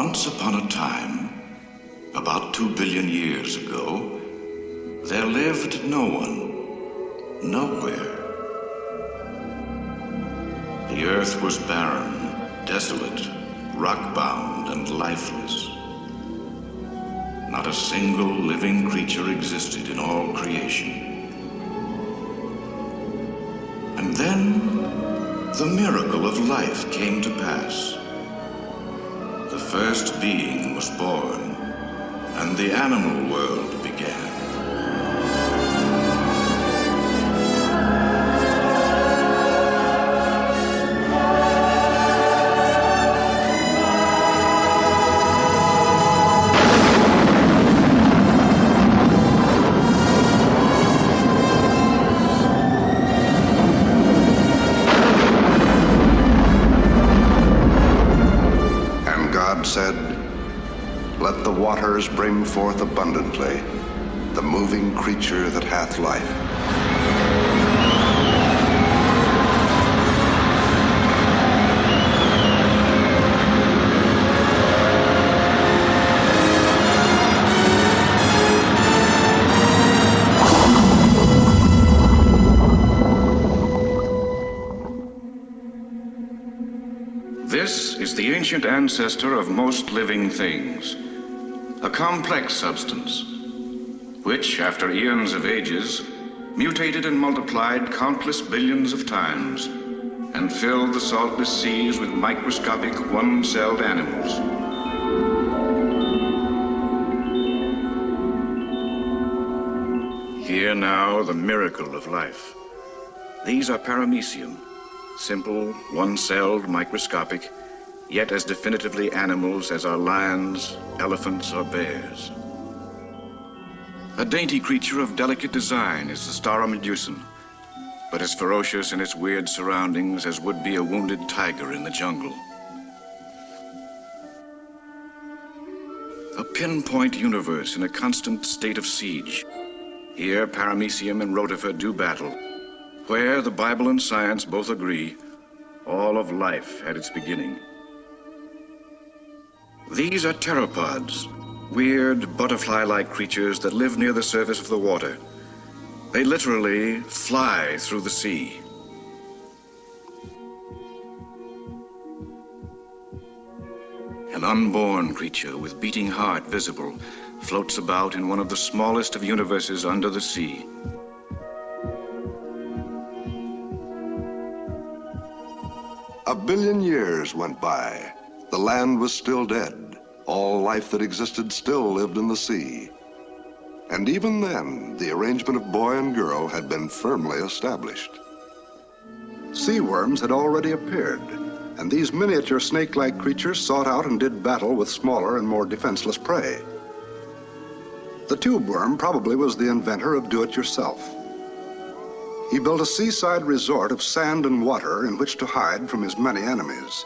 Once upon a time, about 2 billion years ago, there lived no one, nowhere. The earth was barren, desolate, rock-bound, and lifeless. Not a single living creature existed in all creation. And then, the miracle of life came to pass. The first being was born, and the animal world began. Said, "Let the waters bring forth abundantly the moving creature that hath life." This is the ancient ancestor of most living things, a complex substance, which, after eons of ages, mutated and multiplied countless billions of times, and filled the saltless seas with microscopic one-celled animals. Here now, the miracle of life. These are paramecium. Simple, one-celled, microscopic, yet as definitively animals as are lions, elephants, or bears. A dainty creature of delicate design is the Stauromedusan, but as ferocious in its weird surroundings as would be a wounded tiger in the jungle. A pinpoint universe in a constant state of siege. Here, paramecium and rotifer do battle, where the Bible and science both agree, all of life had its beginning. These are pteropods, weird butterfly-like creatures that live near the surface of the water. They literally fly through the sea. An unborn creature with beating heart visible floats about in one of the smallest of universes under the sea. A billion years went by. The land was still dead. All life that existed still lived in the sea. And even then, the arrangement of boy and girl had been firmly established. Sea worms had already appeared, and these miniature snake-like creatures sought out and did battle with smaller and more defenseless prey. The tube worm probably was the inventor of do-it-yourself. He built a seaside resort of sand and water in which to hide from his many enemies.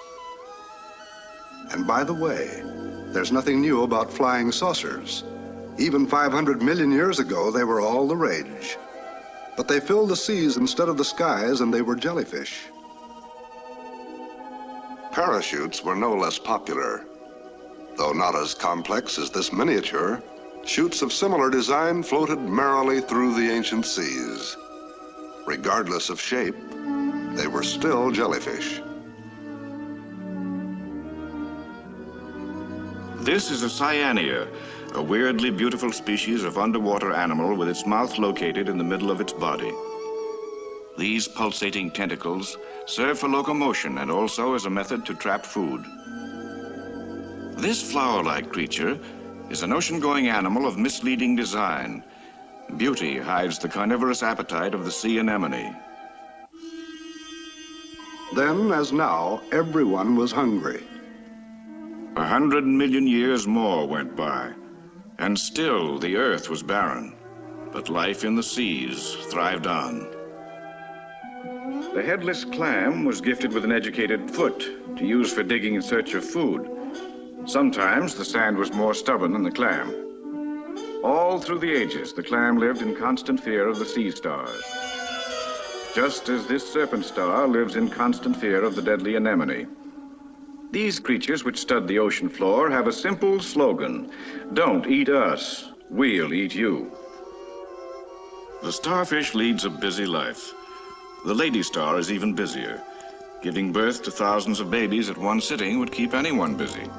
And by the way, there's nothing new about flying saucers. Even 500 million years ago, they were all the rage. But they filled the seas instead of the skies, and they were jellyfish. Parachutes were no less popular. Though not as complex as this miniature, chutes of similar design floated merrily through the ancient seas. Regardless of shape, they were still jellyfish. This is a cyanea, a weirdly beautiful species of underwater animal with its mouth located in the middle of its body. These pulsating tentacles serve for locomotion and also as a method to trap food. This flower-like creature is an ocean-going animal of misleading design. Beauty hides the carnivorous appetite of the sea anemone. Then, as now, everyone was hungry. 100 million years more went by, and still the earth was barren, but life in the seas thrived on. The headless clam was gifted with an educated foot to use for digging in search of food. Sometimes the sand was more stubborn than the clam. All through the ages, the clam lived in constant fear of the sea stars, just as this serpent star lives in constant fear of the deadly anemone. These creatures which stud the ocean floor have a simple slogan: don't eat us, we'll eat you. The starfish leads a busy life. The lady star is even busier. Giving birth to thousands of babies at one sitting would keep anyone busy.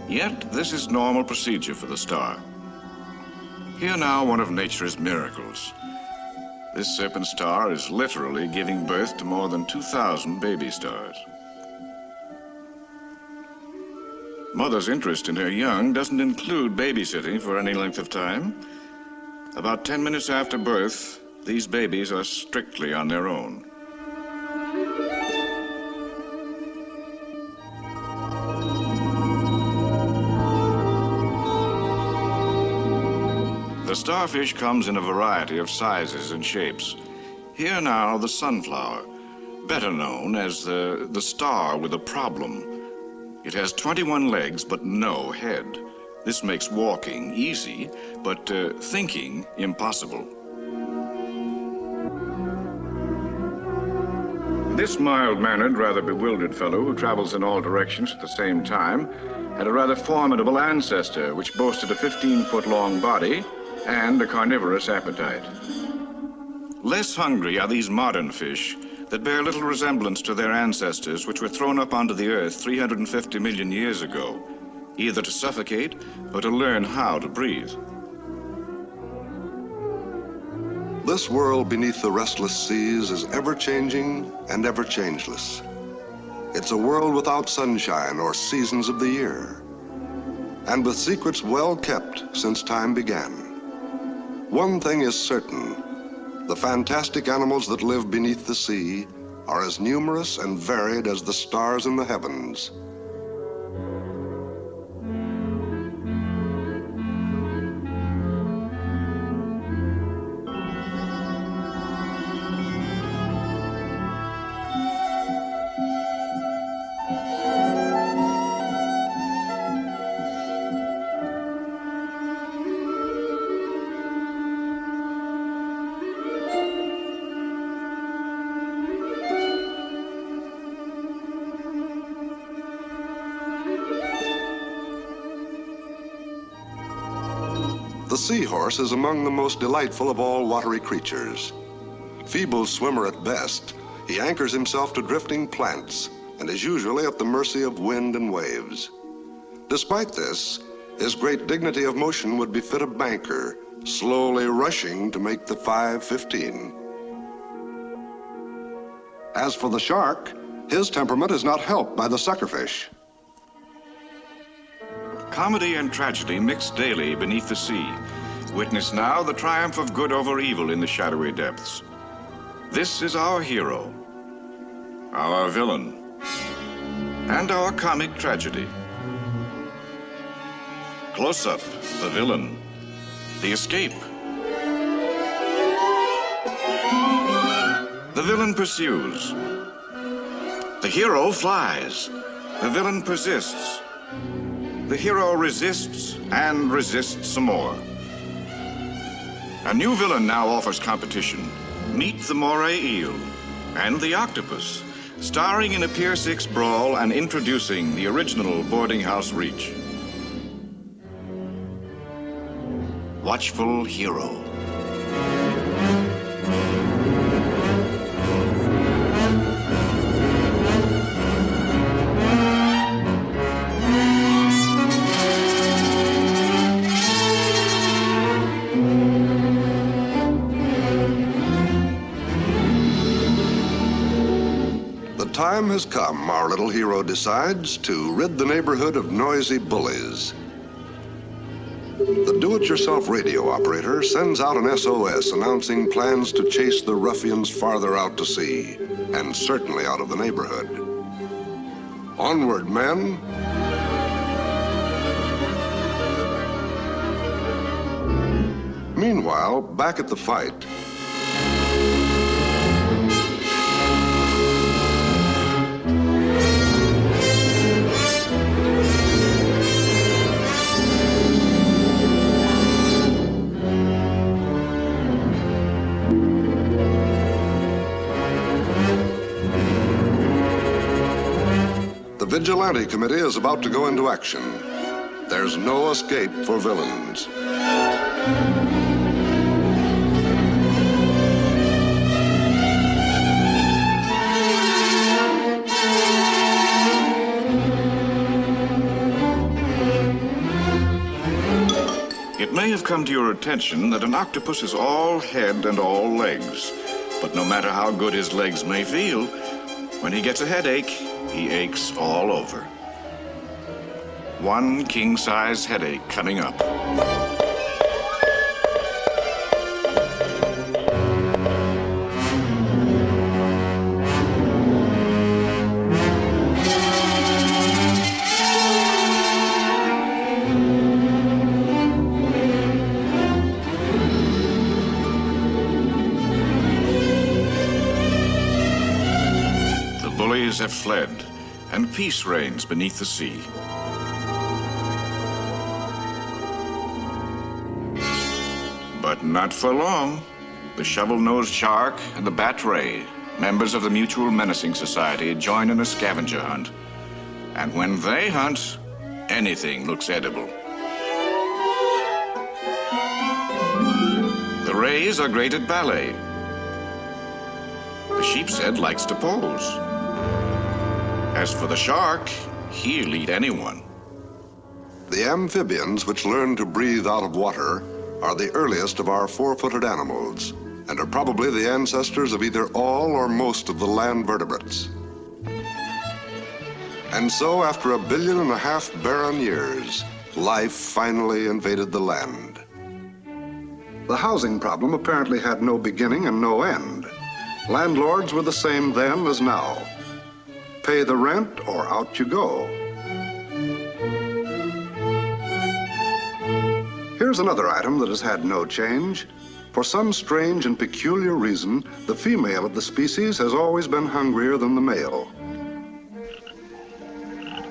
Yet this is normal procedure for the star. Here now one of nature's miracles. This serpent star is literally giving birth to more than 2,000 baby stars. Mother's interest in her young doesn't include babysitting for any length of time. About 10 minutes after birth, these babies are strictly on their own. The starfish comes in a variety of sizes and shapes. Here now, the sunflower, better known as the star with a problem. It has 21 legs, but no head. This makes walking easy, but thinking impossible. This mild-mannered, rather bewildered fellow who travels in all directions at the same time had a rather formidable ancestor which boasted a 15-foot-long body and a carnivorous appetite. Less hungry are these modern fish that bear little resemblance to their ancestors which were thrown up onto the earth 350 million years ago, either to suffocate or to learn how to breathe. This world beneath the restless seas is ever-changing and ever-changeless. It's a world without sunshine or seasons of the year, and with secrets well kept since time began. One thing is certain: the fantastic animals that live beneath the sea are as numerous and varied as the stars in the heavens. The seahorse is among the most delightful of all watery creatures. Feeble swimmer at best, he anchors himself to drifting plants and is usually at the mercy of wind and waves. Despite this, his great dignity of motion would befit a banker slowly rushing to make the 5:15. As for the shark, his temperament is not helped by the suckerfish. Comedy and tragedy mix daily beneath the sea. Witness now the triumph of good over evil in the shadowy depths. This is our hero, our villain, and our comic tragedy. Close up, the villain, the escape. The villain pursues. The hero flies. The villain persists. The hero resists and resists some more. A new villain now offers competition. Meet the moray eel and the octopus, starring in a Pier 6 brawl and introducing the original boarding house reach. Watchful hero. The time has come, our little hero decides, to rid the neighborhood of noisy bullies. The do-it-yourself radio operator sends out an SOS announcing plans to chase the ruffians farther out to sea, and certainly out of the neighborhood. Onward, men. Meanwhile, back at the fight, the vigilante committee is about to go into action. There's no escape for villains. It may have come to your attention that an octopus is all head and all legs. But no matter how good his legs may feel, when he gets a headache, he aches all over. One king-size headache coming up. Have fled, and peace reigns beneath the sea. But not for long. The shovel-nosed shark and the bat ray, members of the Mutual Menacing Society, join in a scavenger hunt. And when they hunt, anything looks edible. The rays are great at ballet. The sheepshead likes to pose. As for the shark, he'll eat anyone. The amphibians, which learn to breathe out of water, are the earliest of our four-footed animals and are probably the ancestors of either all or most of the land vertebrates. And so, after 1.5 billion barren years, life finally invaded the land. The housing problem apparently had no beginning and no end. Landlords were the same then as now. Pay the rent or out you go. Here's another item that has had no change. For some strange and peculiar reason, the female of the species has always been hungrier than the male.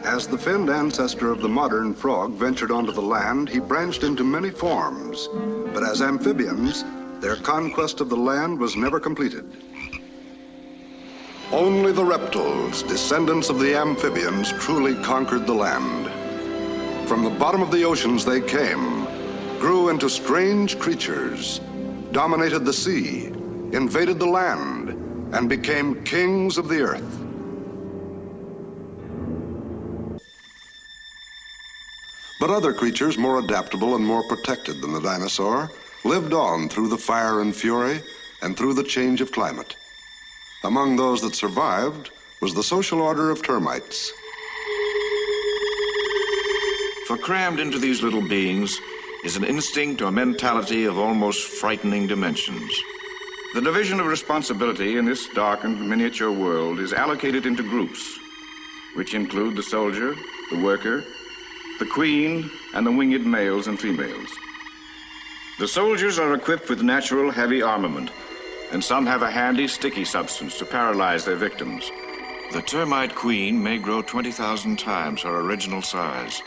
As the finned ancestor of the modern frog ventured onto the land, he branched into many forms. But as amphibians, their conquest of the land was never completed. Only the reptiles, descendants of the amphibians, truly conquered the land. From the bottom of the oceans they came, grew into strange creatures, dominated the sea, invaded the land, and became kings of the earth. But other creatures, more adaptable and more protected than the dinosaur, lived on through the fire and fury and through the change of climate. Among those that survived was the social order of termites. For crammed into these little beings is an instinct or mentality of almost frightening dimensions. The division of responsibility in this darkened miniature world is allocated into groups, which include the soldier, the worker, the queen, and the winged males and females. The soldiers are equipped with natural heavy armament, and some have a handy sticky substance to paralyze their victims. The termite queen may grow 20,000 times her original size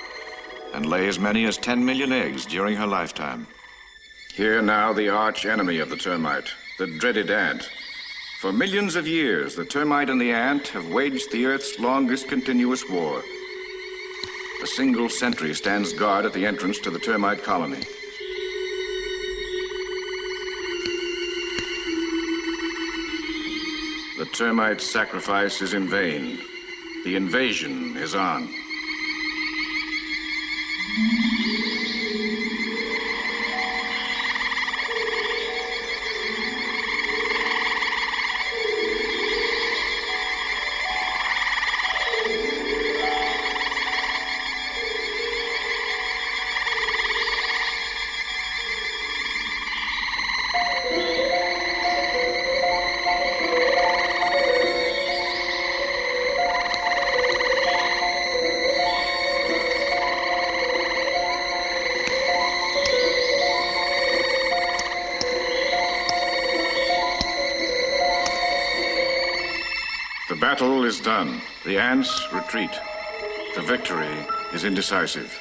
and lay as many as 10 million eggs during her lifetime. Here now the arch enemy of the termite, the dreaded ant. For millions of years, the termite and the ant have waged the Earth's longest continuous war. A single sentry stands guard at the entrance to the termite colony. The termite sacrifice is in vain. The invasion is on. The battle is done. The ants retreat. The victory is indecisive.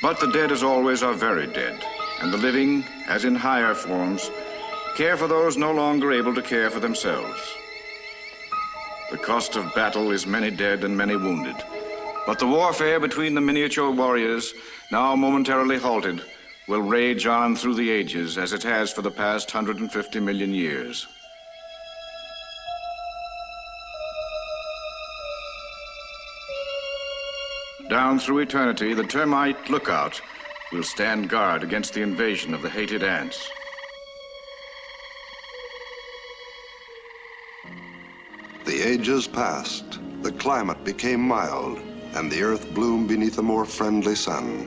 But the dead, as always, are very dead, and the living, as in higher forms, care for those no longer able to care for themselves. The cost of battle is many dead and many wounded. But the warfare between the miniature warriors, now momentarily halted, will rage on through the ages as it has for the past 150 million years. Down through eternity, the termite lookout will stand guard against the invasion of the hated ants. The ages passed, the climate became mild, and the earth bloomed beneath a more friendly sun.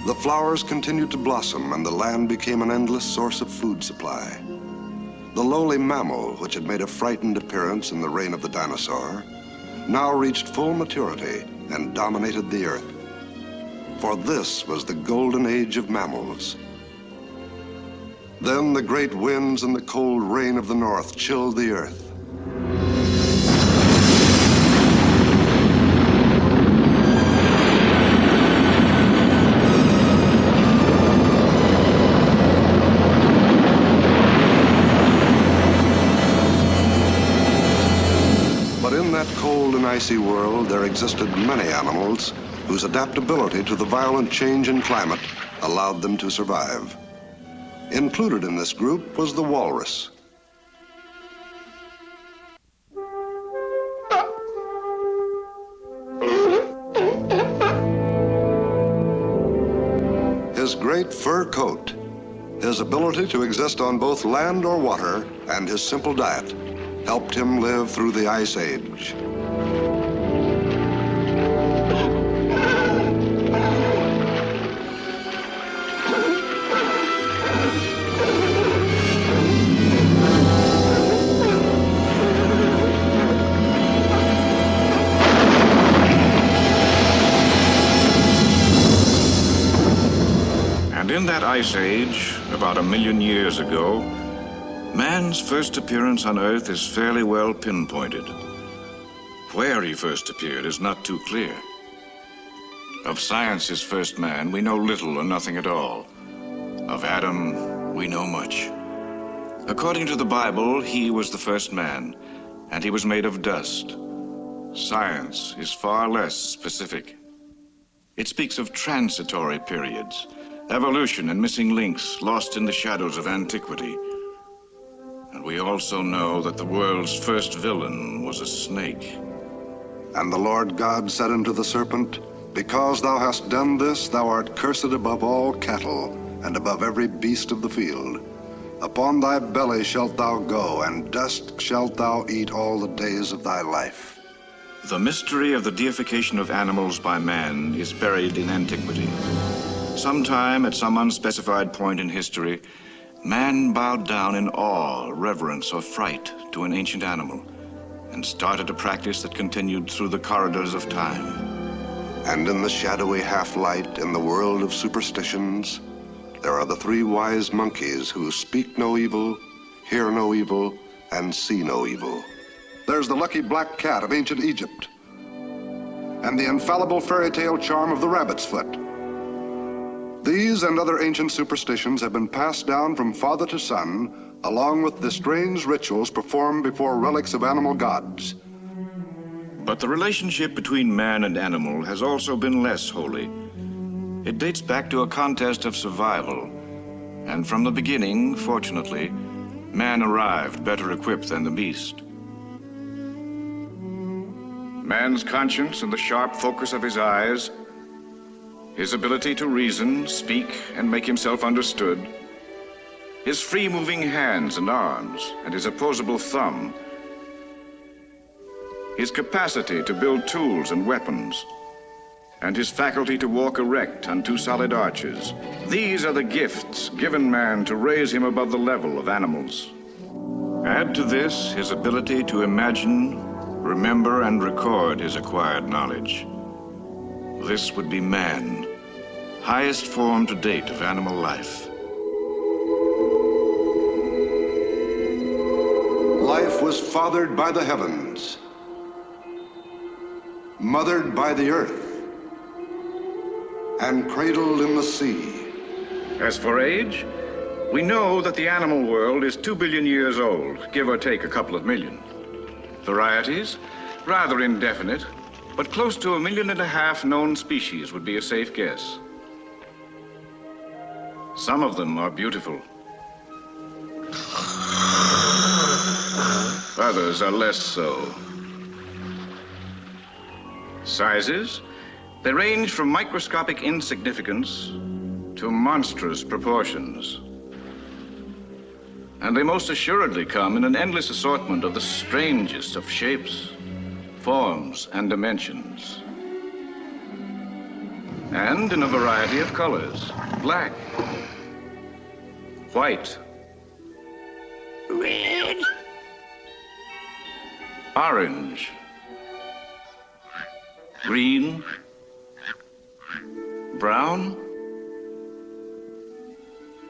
The flowers continued to blossom, and the land became an endless source of food supply. The lowly mammal, which had made a frightened appearance in the reign of the dinosaur, now reached full maturity and dominated the earth. For this was the golden age of mammals. Then the great winds and the cold rain of the north chilled the earth. Cold and icy world, there existed many animals whose adaptability to the violent change in climate allowed them to survive. Included in this group was the walrus. His great fur coat, his ability to exist on both land or water, and his simple diet helped him live through the Ice Age. And in that Ice Age, about 1 million years ago, man's first appearance on Earth is fairly well pinpointed. Where he first appeared is not too clear. Of science's first man, we know little or nothing at all. Of Adam, we know much. According to the Bible, he was the first man, and he was made of dust. Science is far less specific. It speaks of transitory periods, evolution and missing links lost in the shadows of antiquity. And we also know that the world's first villain was a snake. And the Lord God said unto the serpent, Because thou hast done this, thou art cursed above all cattle, and above every beast of the field. Upon thy belly shalt thou go, and dust shalt thou eat all the days of thy life. The mystery of the deification of animals by man is buried in antiquity. Sometime at some unspecified point in history, man bowed down in awe, reverence, or fright to an ancient animal and started a practice that continued through the corridors of time. And in the shadowy half-light in the world of superstitions, there are the 3 wise monkeys who speak no evil, hear no evil, and see no evil. There's the lucky black cat of ancient Egypt, and the infallible fairy tale charm of the rabbit's foot. These and other ancient superstitions have been passed down from father to son, along with the strange rituals performed before relics of animal gods. But the relationship between man and animal has also been less holy. It dates back to a contest of survival. And from the beginning, fortunately, man arrived better equipped than the beast. Man's conscience and the sharp focus of his eyes, his ability to reason, speak, and make himself understood, his free-moving hands and arms, and his opposable thumb, his capacity to build tools and weapons, and his faculty to walk erect on 2 solid arches. These are the gifts given man to raise him above the level of animals. Add to this his ability to imagine, remember, and record his acquired knowledge. This would be man, highest form to date of animal life. Life was fathered by the heavens, mothered by the earth, and cradled in the sea. As for age, we know that the animal world is 2 billion years old, give or take a couple of million. Varieties? Rather indefinite, but close to 1.5 million known species would be a safe guess. Some of them are beautiful. Others are less so. Sizes? They range from microscopic insignificance to monstrous proportions. And they most assuredly come in an endless assortment of the strangest of shapes, forms, and dimensions. And in a variety of colors: black, white, red, orange, green, brown,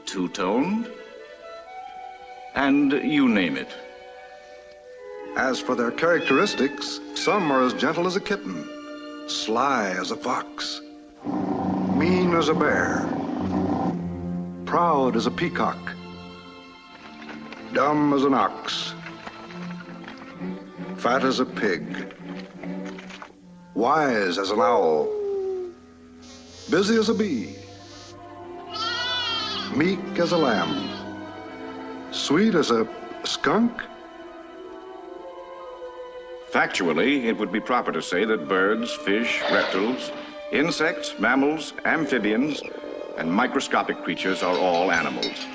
two-toned, and you name it. As for their characteristics, some are as gentle as a kitten, sly as a fox, mean as a bear, proud as a peacock, dumb as an ox, fat as a pig, wise as an owl, busy as a bee, meek as a lamb, sweet as a skunk. Factually, it would be proper to say that birds, fish, reptiles, insects, mammals, amphibians, and microscopic creatures are all animals.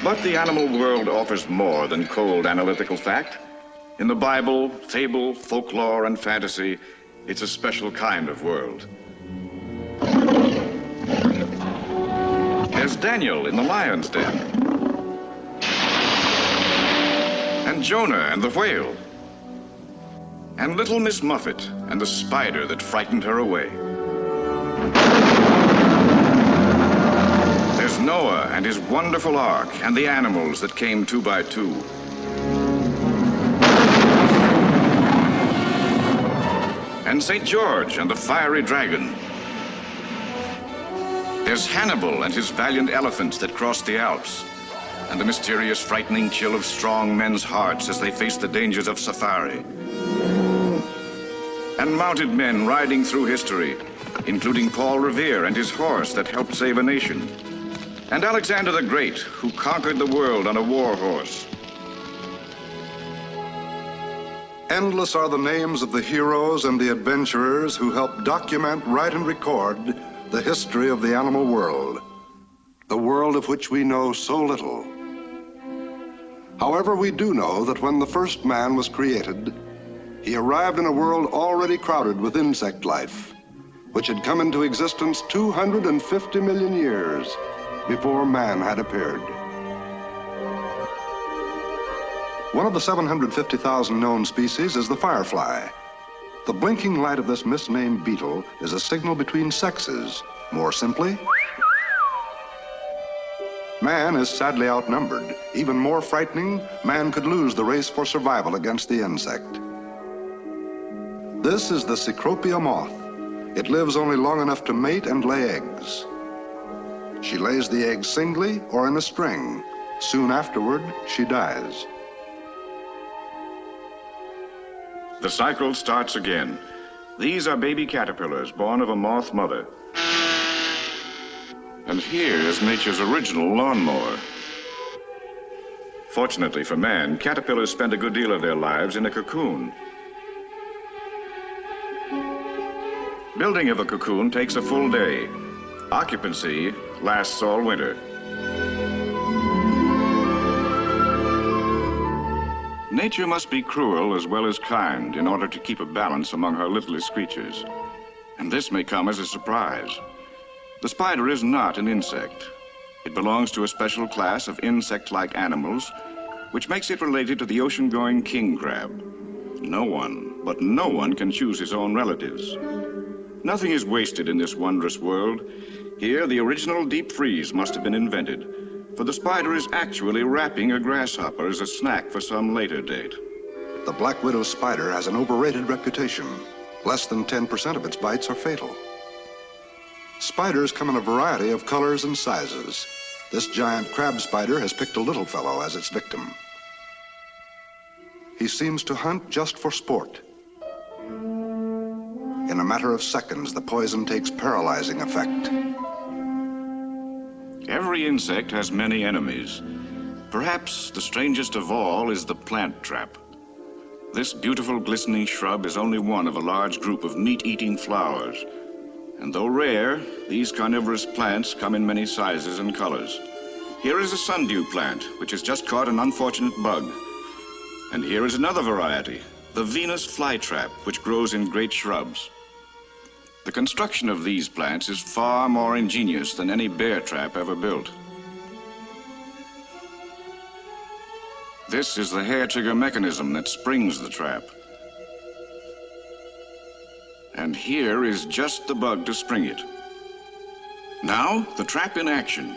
But the animal world offers more than cold analytical fact. In the Bible, fable, folklore, and fantasy, it's a special kind of world. There's Daniel in the lion's den, and Jonah and the whale, and little Miss Muffet and the spider that frightened her away. There's Noah and his wonderful ark, and the animals that came 2 by 2. And St. George and the fiery dragon. There's Hannibal and his valiant elephants that crossed the Alps, and the mysterious, frightening chill of strong men's hearts as they face the dangers of safari. And mounted men riding through history, including Paul Revere and his horse that helped save a nation, and Alexander the Great, who conquered the world on a war horse. Endless are the names of the heroes and the adventurers who helped document, write, and record the history of the animal world, the world of which we know so little. However, we do know that when the first man was created, he arrived in a world already crowded with insect life, which had come into existence 250 million years before man had appeared. One of the 750,000 known species is the firefly. The blinking light of this misnamed beetle is a signal between sexes. More simply, man is sadly outnumbered. Even more frightening, man could lose the race for survival against the insect. This is the Cecropia moth. It lives only long enough to mate and lay eggs. She lays the eggs singly or in a string. Soon afterward, she dies. The cycle starts again. These are baby caterpillars born of a moth mother. And here is nature's original lawnmower. Fortunately for man, caterpillars spend a good deal of their lives in a cocoon. Building of a cocoon takes a full day. Occupancy lasts all winter. Nature must be cruel as well as kind in order to keep a balance among her littlest creatures. And this may come as a surprise. The spider is not an insect. It belongs to a special class of insect-like animals, which makes it related to the ocean-going king crab. No one, but no one can choose his own relatives. Nothing is wasted in this wondrous world. Here, the original deep freeze must have been invented, for the spider is actually wrapping a grasshopper as a snack for some later date. The black widow spider has an overrated reputation. Less than 10% of its bites are fatal. Spiders come in a variety of colors and sizes. This giant crab spider has picked a little fellow as its victim. he seems to hunt just for sport. In a matter of seconds, the poison takes paralyzing effect. Every insect has many enemies. Perhaps the strangest of all is the plant trap. This beautiful glistening shrub is only one of a large group of meat-eating flowers. And though rare, these carnivorous plants come in many sizes and colors. Here is a sundew plant, which has just caught an unfortunate bug. And here is another variety, the Venus flytrap, which grows in great shrubs. The construction of these plants is far more ingenious than any bear trap ever built. This is the hair trigger mechanism that springs the trap. And here is just the bug to spring it. Now, the trap in action.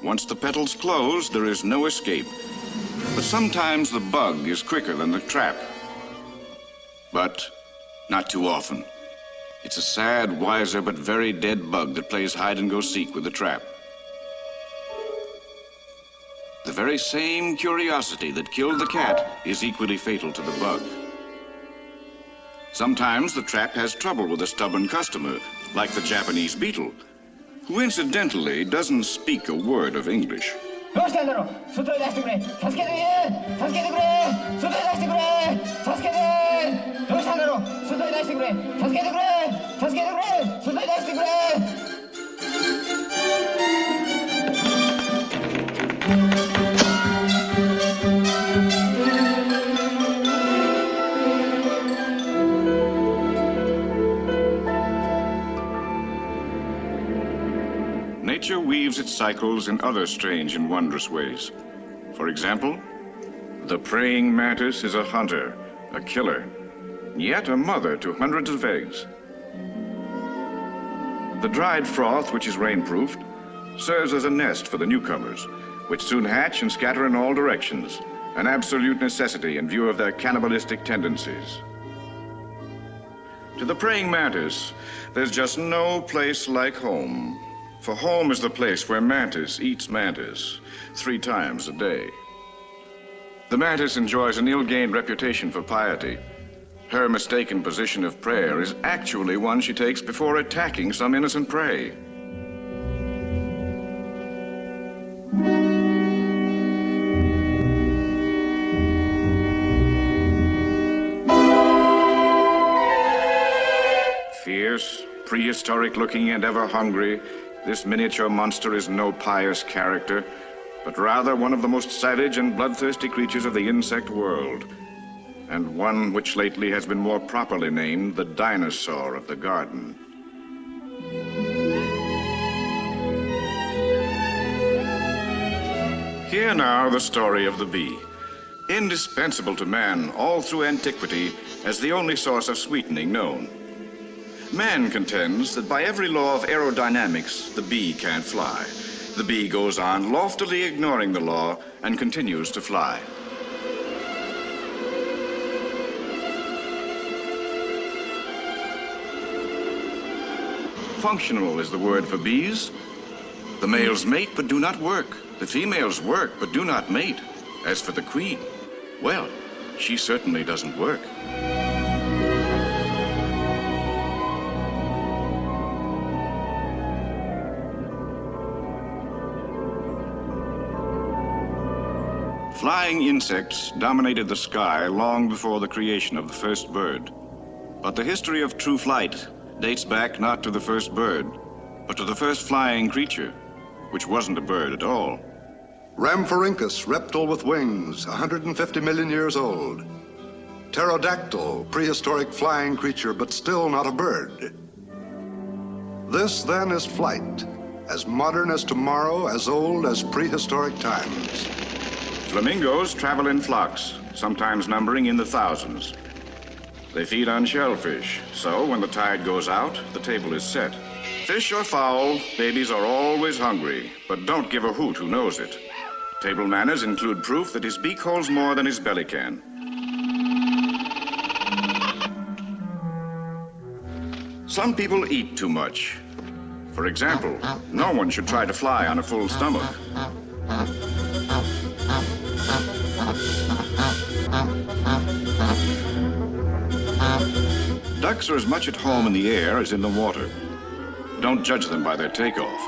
Once the petals close, there is no escape. But sometimes the bug is quicker than the trap. But not too often. It's a sad, wiser, but very dead bug that plays hide-and-go-seek with the trap. The very same curiosity that killed the cat is equally fatal to the bug. Sometimes the trap has trouble with a stubborn customer, like the Japanese beetle, who incidentally doesn't speak a word of English. Nature weaves its cycles in other strange and wondrous ways. For example, the praying mantis is a hunter, a killer, yet a mother to hundreds of eggs. The dried froth, which is rainproofed, serves as a nest for the newcomers, which soon hatch and scatter in all directions, an absolute necessity in view of their cannibalistic tendencies. To the praying mantis, there's just no place like home. For home is the place where mantis eats mantis 3 times a day. The mantis enjoys an ill-gained reputation for piety. Her mistaken position of prayer is actually one she takes before attacking some innocent prey. Fierce, prehistoric-looking, and ever hungry, this miniature monster is no pious character, but rather one of the most savage and bloodthirsty creatures of the insect world, and one which lately has been more properly named the dinosaur of the garden. Here now the story of the bee, indispensable to man all through antiquity as the only source of sweetening known. Man contends that by every law of aerodynamics, the bee can't fly. The bee goes on loftily ignoring the law and continues to fly. Functional is the word for bees. The males mate but do not work. The females work but do not mate. As for the queen, well, she certainly doesn't work. Flying insects dominated the sky long before the creation of the first bird. But the history of true flight dates back not to the first bird, but to the first flying creature, which wasn't a bird at all. Rhamphorhynchus, reptile with wings, 150 million years old. Pterodactyl, prehistoric flying creature, but still not a bird. This, then, is flight, as modern as tomorrow, as old as prehistoric times. Flamingos travel in flocks, sometimes numbering in the thousands. They feed on shellfish, so when the tide goes out, the table is set. Fish or fowl, babies are always hungry, but don't give a hoot who knows it. Table manners include proof that his beak holds more than his belly can. Some people eat too much. For example, no one should try to fly on a full stomach. Ducks are as much at home in the air as in the water. Don't judge them by their takeoff.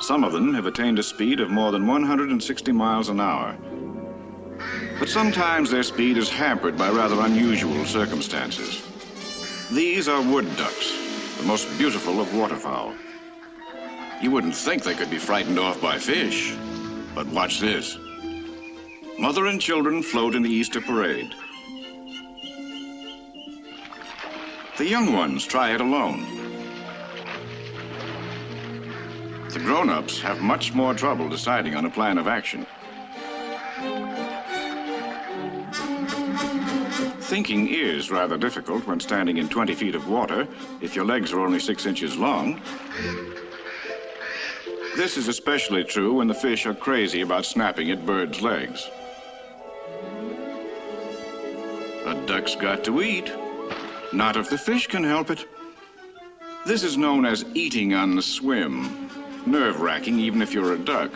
Some of them have attained a speed of more than 160 miles an hour. But sometimes their speed is hampered by rather unusual circumstances. These are wood ducks, the most beautiful of waterfowl. You wouldn't think they could be frightened off by fish, but watch this. Mother and children float in the Easter parade. The young ones try it alone. The grown-ups have much more trouble deciding on a plan of action. Thinking is rather difficult when standing in 20 feet of water if your legs are only 6 inches long. This is especially true when the fish are crazy about snapping at birds' legs. A duck's got to eat. Not if the fish can help it. This is known as eating on the swim. Nerve-wracking even if you're a duck.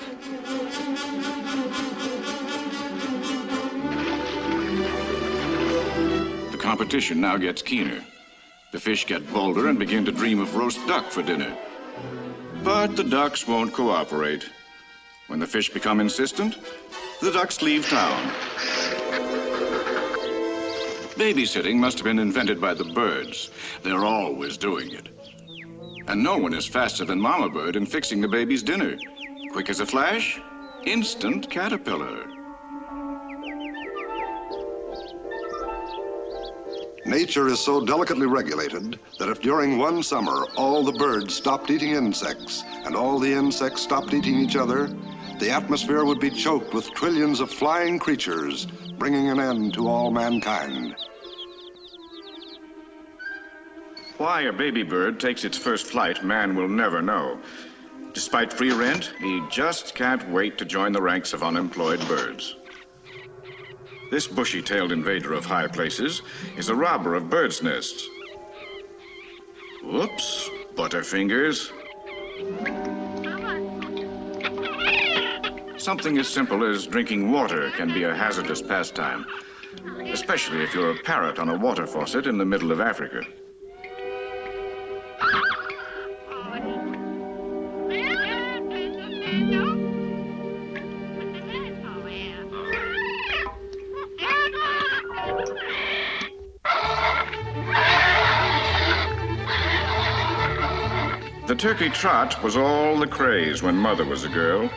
The competition now gets keener. The fish get bolder and begin to dream of roast duck for dinner. But the ducks won't cooperate. When the fish become insistent, the ducks leave town. Babysitting must have been invented by the birds. They're always doing it. And no one is faster than Mama Bird in fixing the baby's dinner. Quick as a flash, instant caterpillar. Nature is so delicately regulated that if during one summer all the birds stopped eating insects and all the insects stopped eating each other, the atmosphere would be choked with trillions of flying creatures, bringing an end to all mankind. Why a baby bird takes its first flight, man will never know. Despite free rent, he just can't wait to join the ranks of unemployed birds. This bushy-tailed invader of high places is a robber of birds' nests. Whoops, butterfingers. Something as simple as drinking water can be a hazardous pastime, especially if you're a parrot on a water faucet in the middle of Africa. The turkey trot was all the craze when Mother was a girl.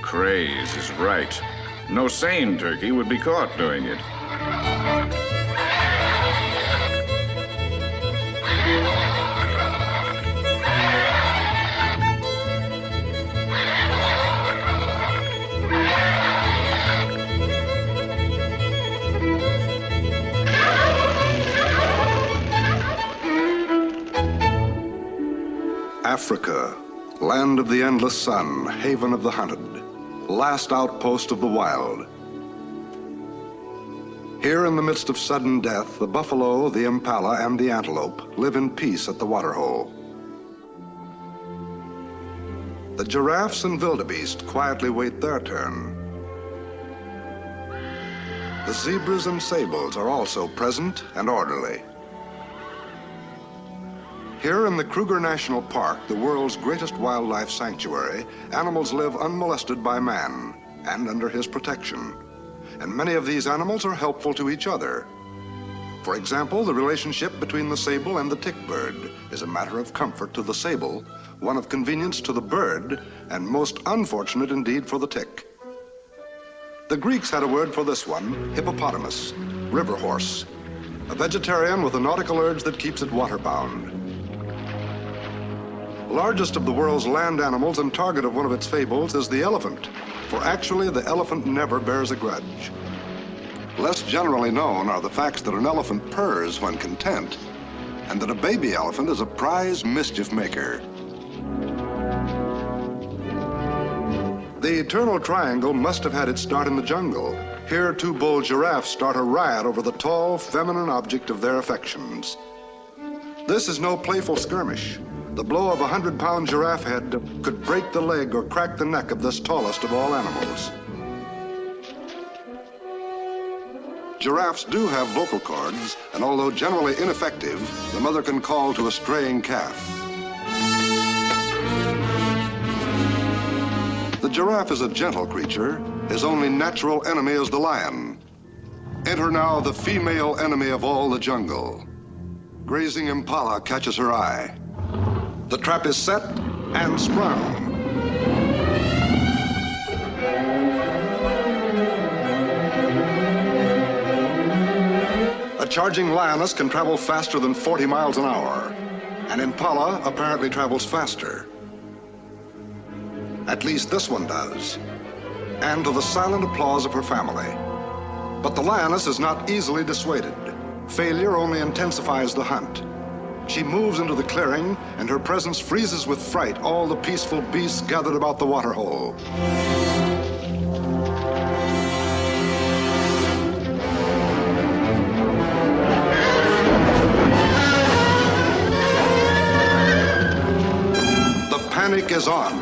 Craze is right. No sane turkey would be caught doing it. Africa, land of the endless sun, haven of the hunted, last outpost of the wild. Here in the midst of sudden death, the buffalo, the impala, and the antelope live in peace at the waterhole. The giraffes and wildebeest quietly wait their turn. The zebras and sables are also present and orderly. Here in the Kruger National Park, the world's greatest wildlife sanctuary, animals live unmolested by man and under his protection. And many of these animals are helpful to each other. For example, the relationship between the sable and the tick bird is a matter of comfort to the sable, one of convenience to the bird, and most unfortunate indeed for the tick. The Greeks had a word for this one, hippopotamus, river horse, a vegetarian with a nautical urge that keeps it waterbound. Largest of the world's land animals and target of one of its fables is the elephant, for actually the elephant never bears a grudge. Less generally known are the facts that an elephant purrs when content, and that a baby elephant is a prize mischief maker. The Eternal Triangle must have had its start in the jungle. Here, two bull giraffes start a riot over the tall, feminine object of their affections. This is no playful skirmish. The blow of a 100-pound giraffe head could break the leg or crack the neck of this tallest of all animals. Giraffes do have vocal cords, and although generally ineffective, the mother can call to a straying calf. The giraffe is a gentle creature. His only natural enemy is the lion. Enter now the female enemy of all the jungle. Grazing impala catches her eye. The trap is set and sprung. A charging lioness can travel faster than 40 miles an hour. An impala apparently travels faster. At least this one does. And to the silent applause of her family. But the lioness is not easily dissuaded. Failure only intensifies the hunt. She moves into the clearing, and her presence freezes with fright all the peaceful beasts gathered about the waterhole. The panic is on.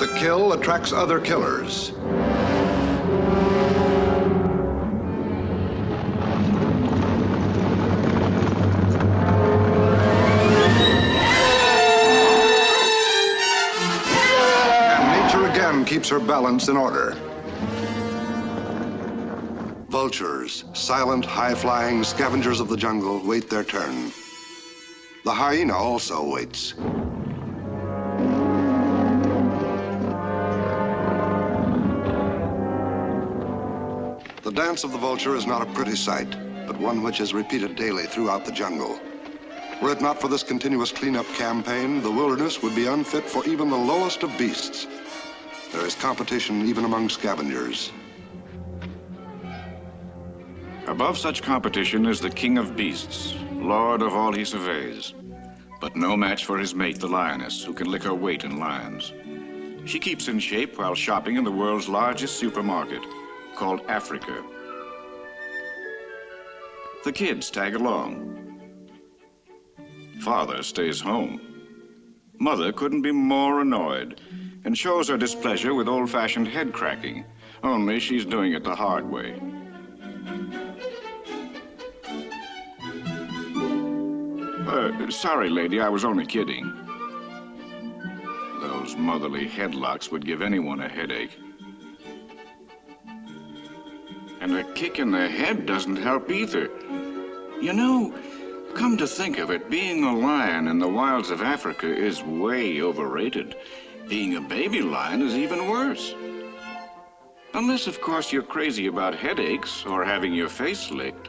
The kill attracts other killers. Keeps her balance in order. Vultures, silent, high-flying scavengers of the jungle, wait their turn. The hyena also waits. The dance of the vulture is not a pretty sight, but one which is repeated daily throughout the jungle. Were it not for this continuous cleanup campaign, the wilderness would be unfit for even the lowest of beasts. There is competition even among scavengers. Above such competition is the king of beasts, lord of all he surveys, but no match for his mate, the lioness, who can lick her weight in lions. She keeps in shape while shopping in the world's largest supermarket, called Africa. The kids tag along. Father stays home. Mother couldn't be more annoyed, and shows her displeasure with old-fashioned head cracking, only she's doing it the hard way. Sorry, lady, I was only kidding. Those motherly headlocks would give anyone a headache. And a kick in the head doesn't help either. You know, come to think of it, being a lion in the wilds of Africa is way overrated. Being a baby lion is even worse. Unless, of course, you're crazy about headaches or having your face licked.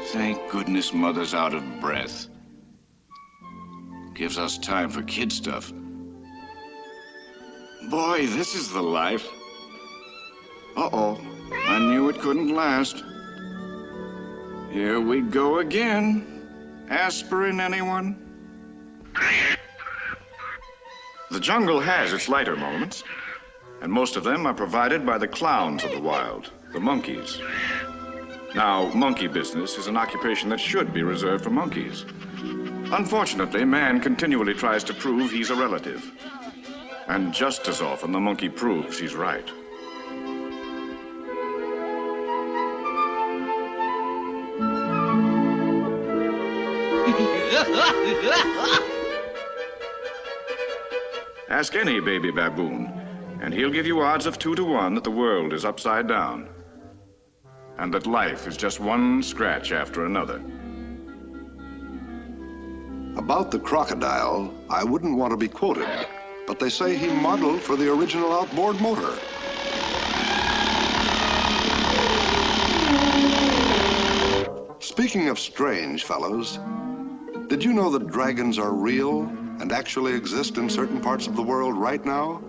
Thank goodness Mother's out of breath. Gives us time for kid stuff. Boy, this is the life. Uh-oh, I knew it couldn't last. Here we go again. Aspirin, anyone? The jungle has its lighter moments, and most of them are provided by the clowns of the wild, the monkeys. Now, monkey business is an occupation that should be reserved for monkeys. Unfortunately, man continually tries to prove he's a relative. And just as often, the monkey proves he's right. Ask any baby baboon, and he'll give you odds of 2 to 1 that the world is upside down, and that life is just one scratch after another. About the crocodile, I wouldn't want to be quoted, but they say he modeled for the original outboard motor. Speaking of strange, fellows, did you know that dragons are real and actually exist in certain parts of the world right now?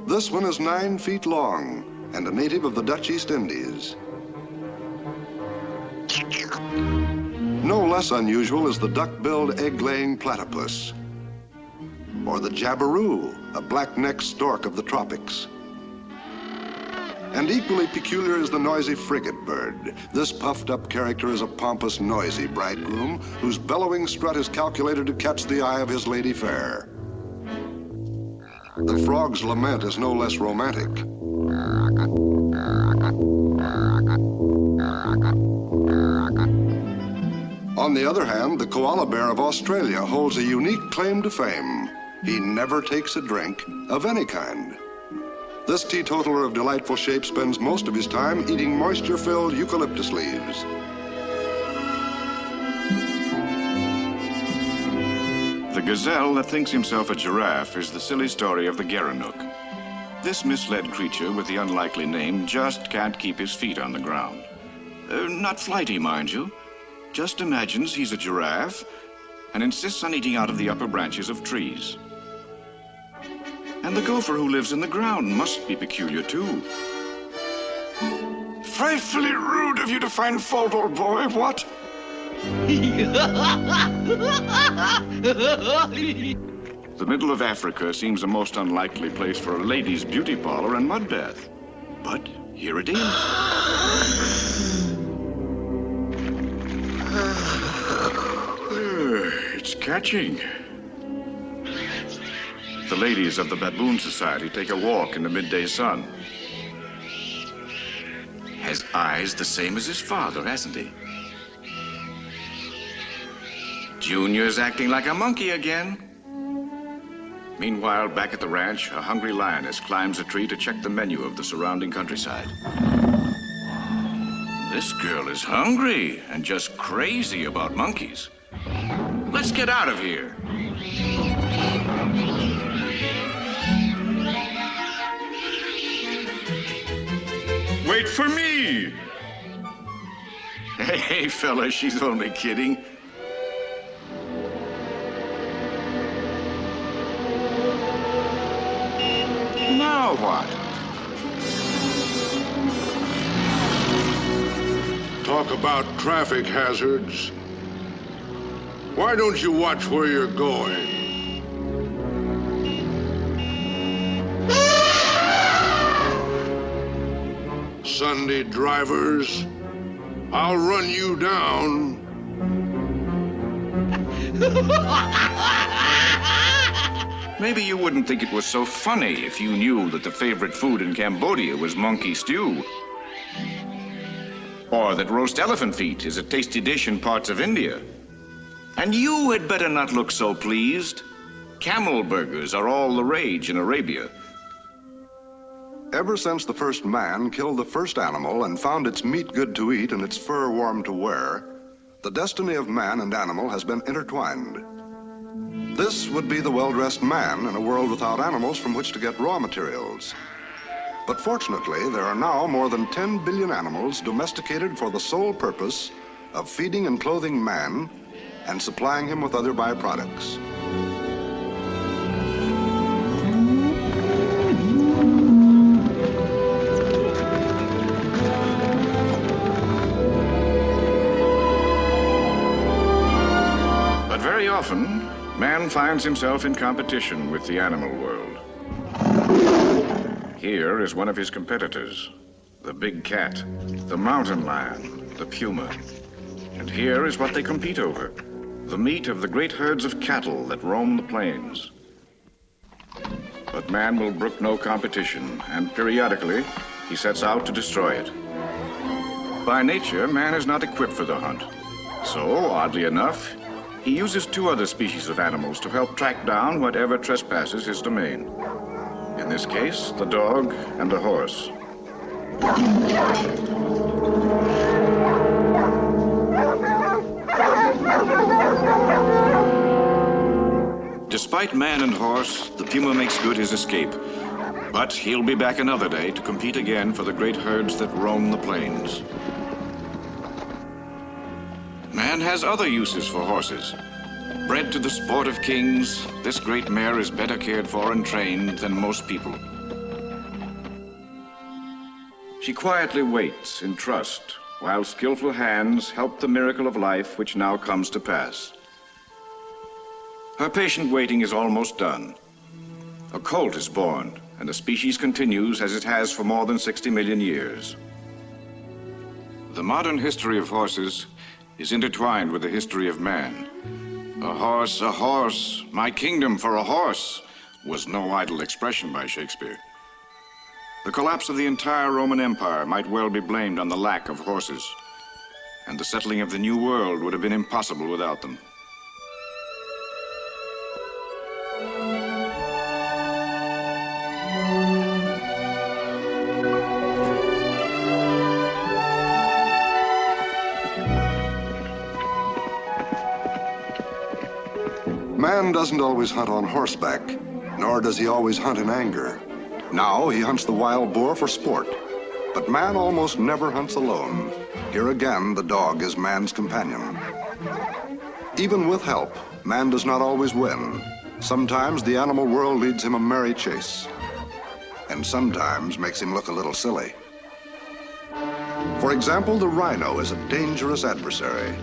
This one is 9 feet long and a native of the Dutch East Indies. No less unusual is the duck-billed egg-laying platypus, or the jabiru, a black-necked stork of the tropics. And equally peculiar is the noisy frigate bird. This puffed-up character is a pompous, noisy bridegroom whose bellowing strut is calculated to catch the eye of his lady fair. The frog's lament is no less romantic. On the other hand, the koala bear of Australia holds a unique claim to fame. He never takes a drink of any kind. This teetotaler of delightful shape spends most of his time eating moisture-filled eucalyptus leaves. The gazelle that thinks himself a giraffe is the silly story of the Gerenuk. This misled creature with the unlikely name just can't keep his feet on the ground. Not flighty, mind you. Just imagines he's a giraffe and insists on eating out of the upper branches of trees. And the gopher who lives in the ground must be peculiar too. Frightfully rude of you to find fault, old boy, what? The middle of Africa seems a most unlikely place for a lady's beauty parlor and mud bath. But here it is. It's catching. The ladies of the Baboon Society take a walk in the midday sun. Has eyes the same as his father, hasn't he? Junior's acting like a monkey again. Meanwhile, back at the ranch, a hungry lioness climbs a tree to check the menu of the surrounding countryside. This girl is hungry and just crazy about monkeys. Let's get out of here. Wait for me! Hey, fella, she's only kidding. Now what? Talk about traffic hazards. Why don't you watch where you're going? Sunday drivers, I'll run you down. Maybe you wouldn't think it was so funny if you knew that the favorite food in Cambodia was monkey stew. Or that roast elephant feet is a tasty dish in parts of India. And you had better not look so pleased. Camel burgers are all the rage in Arabia. Ever since the first man killed the first animal and found its meat good to eat and its fur warm to wear, the destiny of man and animal has been intertwined. This would be the well-dressed man in a world without animals from which to get raw materials. But fortunately, there are now more than 10 billion animals domesticated for the sole purpose of feeding and clothing man and supplying him with other byproducts. But very often, man finds himself in competition with the animal world. Here is one of his competitors, the big cat, the mountain lion, the puma. And here is what they compete over, the meat of the great herds of cattle that roam the plains. But man will brook no competition, and periodically, he sets out to destroy it. By nature, man is not equipped for the hunt. So, oddly enough, he uses two other species of animals to help track down whatever trespasses his domain. In this case, the dog and the horse. Despite man and horse, the puma makes good his escape. But he'll be back another day to compete again for the great herds that roam the plains. Man has other uses for horses. Bred to the sport of kings, this great mare is better cared for and trained than most people. She quietly waits in trust, while skillful hands help the miracle of life which now comes to pass. Her patient waiting is almost done. A colt is born, and the species continues as it has for more than 60 million years. The modern history of horses is intertwined with the history of man. A horse, my kingdom for a horse. was no idle expression by Shakespeare. The collapse of the entire Roman Empire might well be blamed on the lack of horses, and the settling of the New World would have been impossible without them. Man doesn't always hunt on horseback, nor does he always hunt in anger. Now he hunts the wild boar for sport, but man almost never hunts alone. Here again, the dog is man's companion. Even with help, man does not always win. Sometimes the animal world leads him a merry chase, and sometimes makes him look a little silly. For example, the rhino is a dangerous adversary.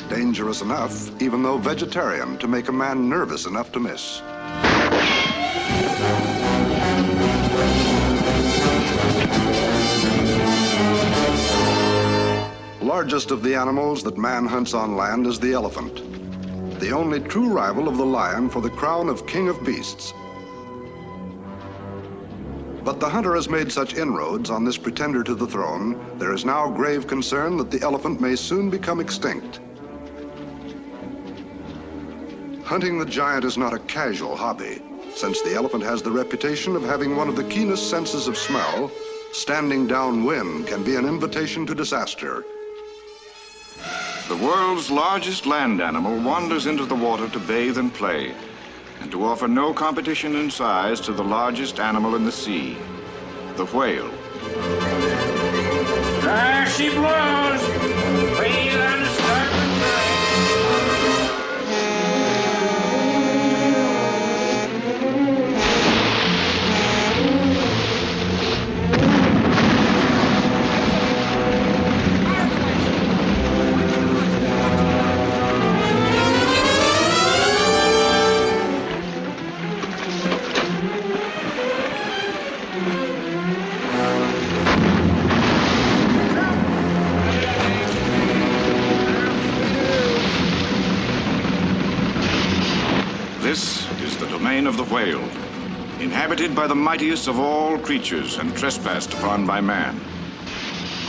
Dangerous enough, even though vegetarian, to make a man nervous enough to miss. Largest of the animals that man hunts on land is the elephant, the only true rival of the lion for the crown of king of beasts. But the hunter has made such inroads on this pretender to the throne, there is now grave concern that the elephant may soon become extinct. Hunting the giant is not a casual hobby, since the elephant has the reputation of having one of the keenest senses of smell. Standing downwind can be an invitation to disaster. The world's largest land animal wanders into the water to bathe and play, and to offer no competition in size to the largest animal in the sea, the whale. There she blows! Whale on the starboard side. This is the domain of the whale, inhabited by the mightiest of all creatures and trespassed upon by man.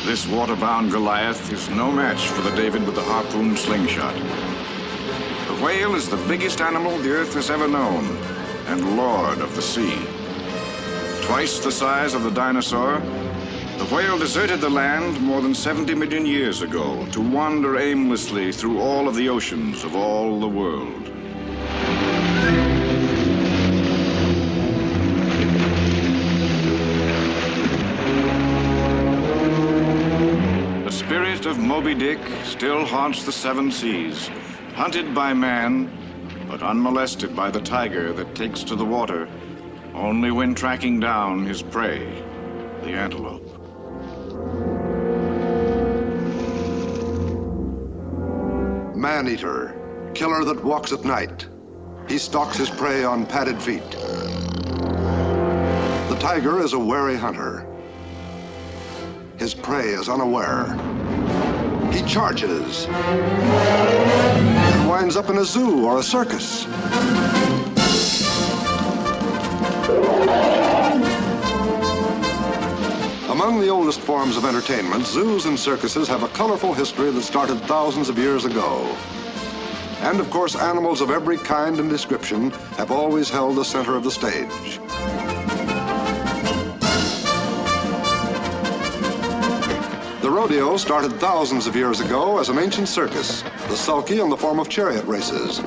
This water-bound Goliath is no match for the David with the harpoon slingshot. The whale is the biggest animal the earth has ever known, and lord of the sea. Twice the size of the dinosaur, the whale deserted the land more than 70 million years ago to wander aimlessly through all of the oceans of all the world. The spirit of Moby Dick still haunts the seven seas, hunted by man, but unmolested by the tiger that takes to the water only when tracking down his prey, the antelope. Man-eater, killer that walks at night. He stalks his prey on padded feet. The tiger is a wary hunter. His prey is unaware. He charges and winds up in a zoo or a circus. Among the oldest forms of entertainment, zoos and circuses have a colorful history that started thousands of years ago. And of course, animals of every kind and description have always held the center of the stage. The rodeo started thousands of years ago as an ancient circus, the sulky in the form of chariot races.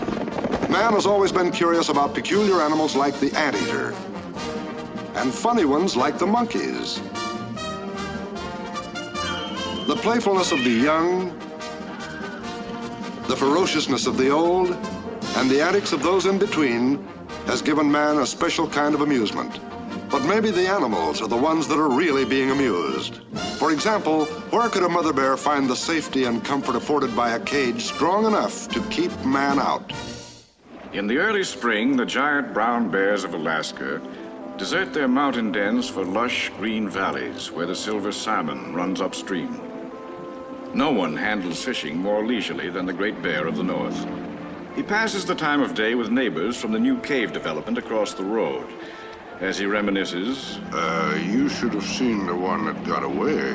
Man has always been curious about peculiar animals like the anteater, and funny ones like the monkeys. The playfulness of the young, the ferociousness of the old, and the antics of those in between has given man a special kind of amusement. But maybe the animals are the ones that are really being amused. For example, where could a mother bear find the safety and comfort afforded by a cage strong enough to keep man out? In the early spring, the giant brown bears of Alaska desert their mountain dens for lush green valleys where the silver salmon runs upstream. No one handles fishing more leisurely than the great bear of the north. He passes the time of day with neighbors from the new cave development across the road. As he reminisces, You should have seen the one that got away.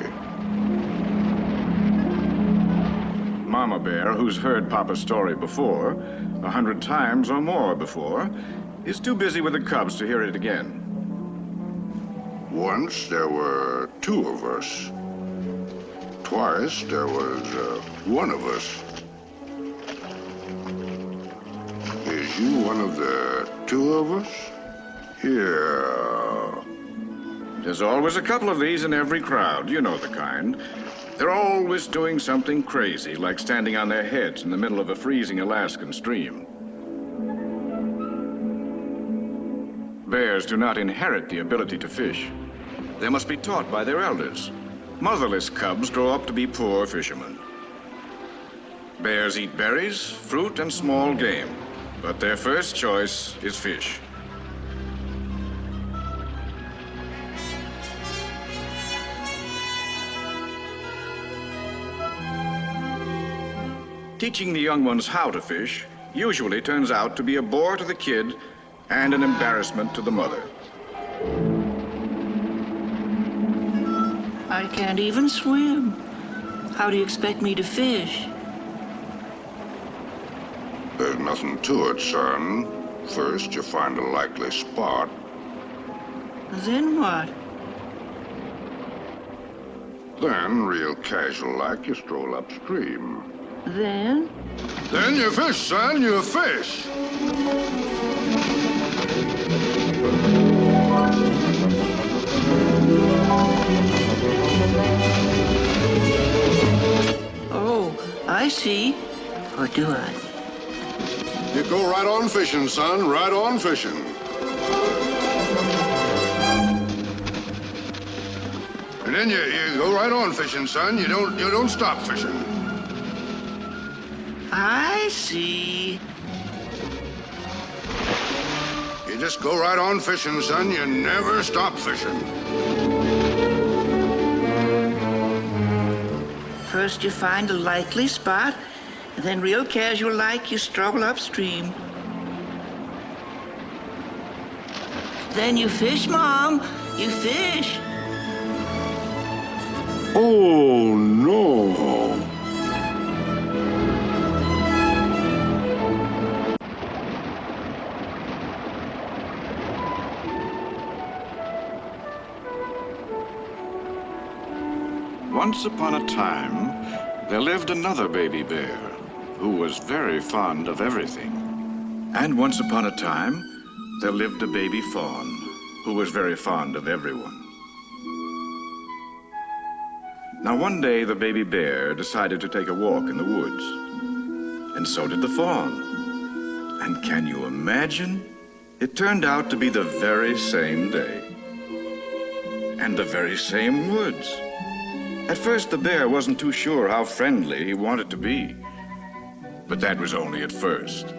Mama Bear, who's heard Papa's story before, 100 times or more before, is too busy with the cubs to hear it again. Once there were two of us. Twice there was one of us. Is you one of the two of us? Yeah. There's always a couple of these in every crowd. You know the kind. They're always doing something crazy, like standing on their heads in the middle of a freezing Alaskan stream. Bears do not inherit the ability to fish. They must be taught by their elders. Motherless cubs grow up to be poor fishermen. Bears eat berries, fruit, and small game, but their first choice is fish. Teaching the young ones how to fish usually turns out to be a bore to the kid and an embarrassment to the mother. I can't even swim. How do you expect me to fish? There's nothing to it, son. First, you find a likely spot. Then what? Then, real casual-like, you stroll upstream. Then? Then you fish, son, you fish. Oh, I see. Or do I? You go right on fishing, son, right on fishing. And then you go right on fishing, son. You don't stop fishing. I see. You just go right on fishing, son. You never stop fishing. First you find a likely spot, and then real casual-like you stroll upstream. Then you fish, Mom. You fish. Oh, no. Once upon a time, there lived another baby bear who was very fond of everything. And once upon a time, there lived a baby fawn who was very fond of everyone. Now one day, the baby bear decided to take a walk in the woods. And so did the fawn. And can you imagine? It turned out to be the very same day. And the very same woods. At first, the bear wasn't too sure how friendly he wanted to be. But that was only at first,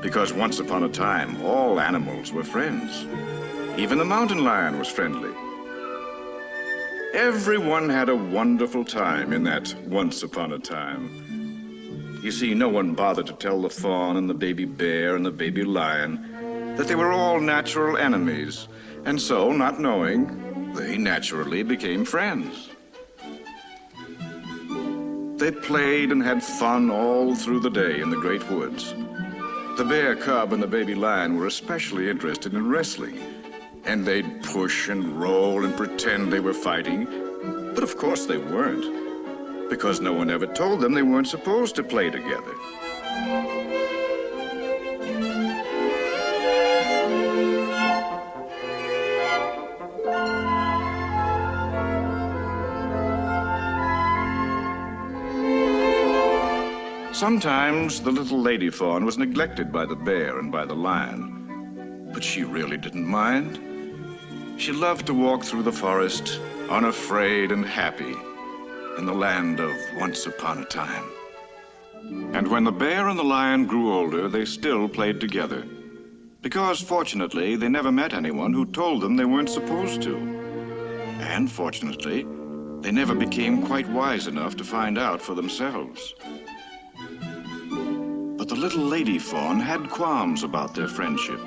because once upon a time, all animals were friends. Even the mountain lion was friendly. Everyone had a wonderful time in that once upon a time. You see, no one bothered to tell the fawn and the baby bear and the baby lion that they were all natural enemies, and so, not knowing, they naturally became friends. They played and had fun all through the day in the great woods. The bear cub and the baby lion were especially interested in wrestling, and they'd push and roll and pretend they were fighting, but of course they weren't, because no one ever told them they weren't supposed to play together. Sometimes the little lady fawn was neglected by the bear and by the lion, but she really didn't mind. She loved to walk through the forest, unafraid and happy, in the land of once upon a time. And when the bear and the lion grew older, they still played together, because fortunately they never met anyone who told them they weren't supposed to. And fortunately, they never became quite wise enough to find out for themselves. But the little lady fawn had qualms about their friendship.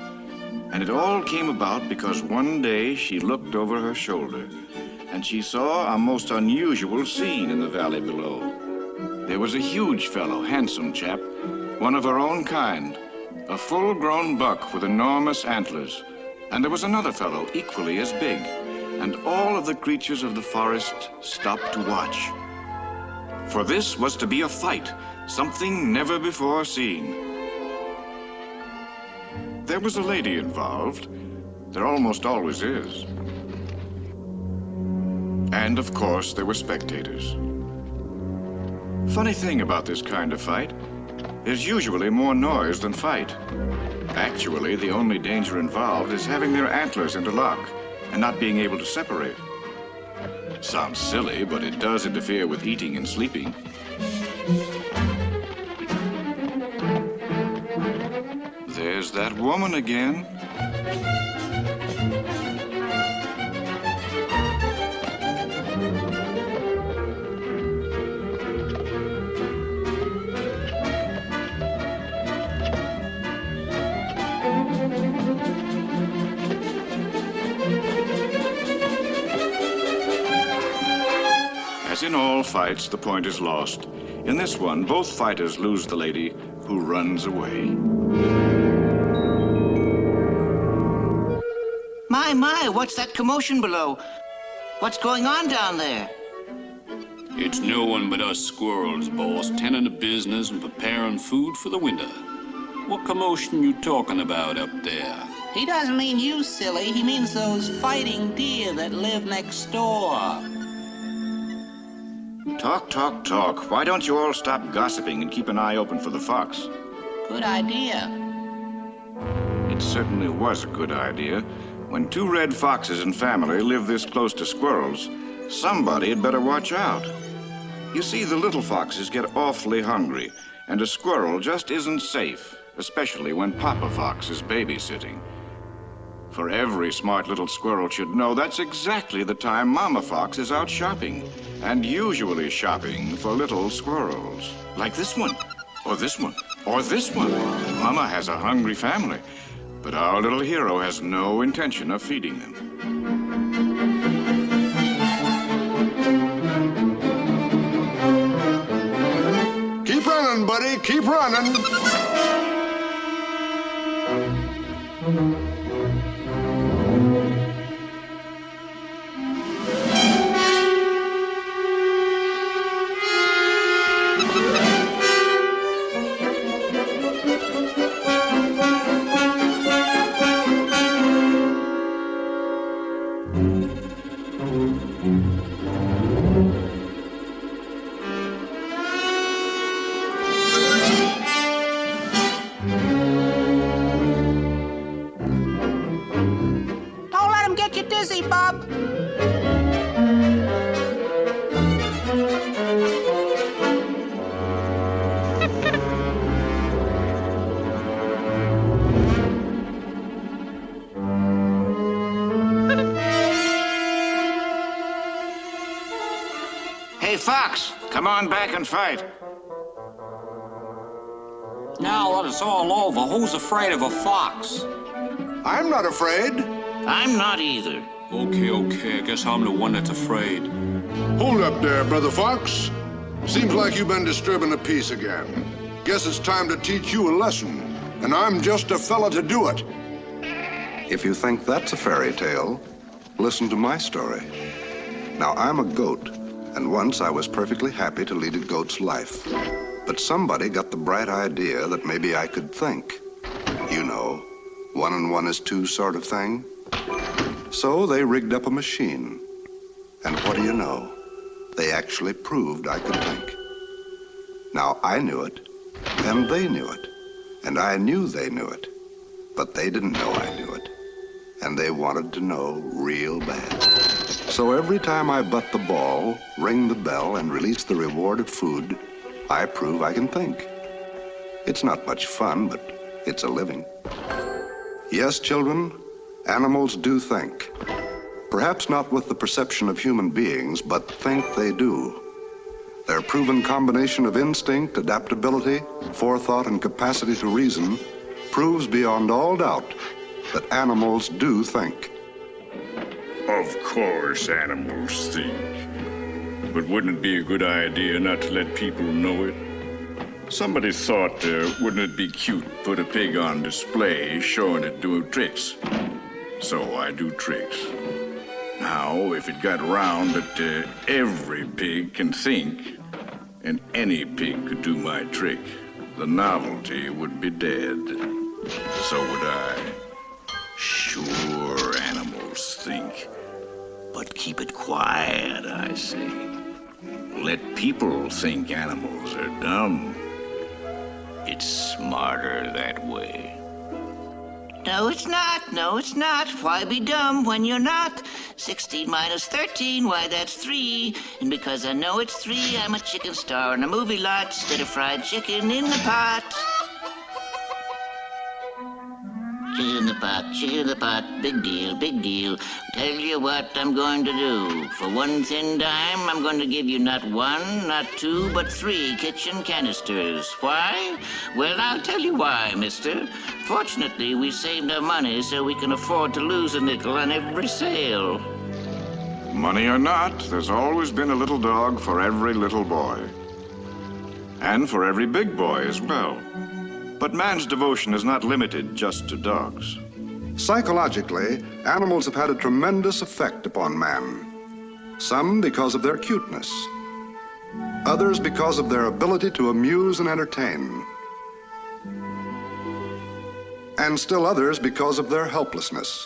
And it all came about because one day she looked over her shoulder and she saw a most unusual scene in the valley below. There was a huge fellow, handsome chap, one of her own kind, a full-grown buck with enormous antlers. And there was another fellow equally as big, and all of the creatures of the forest stopped to watch. For this was to be a fight, something never before seen. There was a lady involved. There almost always is. And of course, there were spectators. Funny thing about this kind of fight, there's usually more noise than fight. Actually, the only danger involved is having their antlers interlock and not being able to separate. Sounds silly, but it does interfere with eating and sleeping. There's that woman again. As in all fights, the point is lost. In this one, both fighters lose the lady who runs away. My, what's that commotion below? What's going on down there? It's no one but us squirrels, boss, tending to business and preparing food for the winter. What commotion you talking about up there? He doesn't mean you, silly. He means those fighting deer that live next door. Talk. Why don't you all stop gossiping and keep an eye open for the fox? Good idea. It certainly was a good idea. When two red foxes and family live this close to squirrels, somebody had better watch out. You see, the little foxes get awfully hungry, and a squirrel just isn't safe, especially when Papa Fox is babysitting. For every smart little squirrel should know that's exactly the time Mama Fox is out shopping, and usually shopping for little squirrels. Like this one, or this one, or this one. Mama has a hungry family, but our little hero has no intention of feeding them. Keep running, buddy, keep running. Don't let him get you dizzy, Bob. Hey, Fox, come on back and fight. Now that it's all over, who's afraid of a fox? I'm not afraid. I'm not either. Okay, I guess I'm the one that's afraid. Hold up there, Brother Fox. Seems like you've been disturbing the peace again. Guess it's time to teach you a lesson, and I'm just a fella to do it. If you think that's a fairy tale, listen to my story. Now, I'm a goat, and once I was perfectly happy to lead a goat's life. But somebody got the bright idea that maybe I could think. You know, 1 and 1 is 2 sort of thing. So they rigged up a machine. And what do you know? They actually proved I could think. Now, I knew it, and they knew it, and I knew they knew it. But they didn't know I knew it, and they wanted to know real bad. So every time I butt the ball, ring the bell, and release the reward of food, I prove I can think. It's not much fun, but it's a living. Yes, children, animals do think. Perhaps not with the perception of human beings, but think they do. Their proven combination of instinct, adaptability, forethought, and capacity to reason proves beyond all doubt that animals do think. Of course animals think. But wouldn't it be a good idea not to let people know it? Somebody thought, wouldn't it be cute to put a pig on display showing it do tricks? So I do tricks. Now, if it got around that every pig can think, and any pig could do my trick, the novelty would be dead. So would I. Sure, animals think. But keep it quiet, I say. Let people think animals are dumb. It's smarter that way. No, it's not. No, it's not. Why be dumb when you're not? 16 minus 13, why, that's 3. And because I know it's 3, I'm a chicken star in a movie lot instead of fried chicken in the pot. Chicken in the pot, chicken in the pot, big deal, big deal. Tell you what I'm going to do. For one thin dime, I'm going to give you not 1, not 2, but 3 kitchen canisters. Why? Well, I'll tell you why, mister. Fortunately, we saved our money so we can afford to lose a nickel on every sale. Money or not, there's always been a little dog for every little boy. And for every big boy as well. But man's devotion is not limited just to dogs. Psychologically, animals have had a tremendous effect upon man. Some because of their cuteness. Others because of their ability to amuse and entertain. And still others because of their helplessness.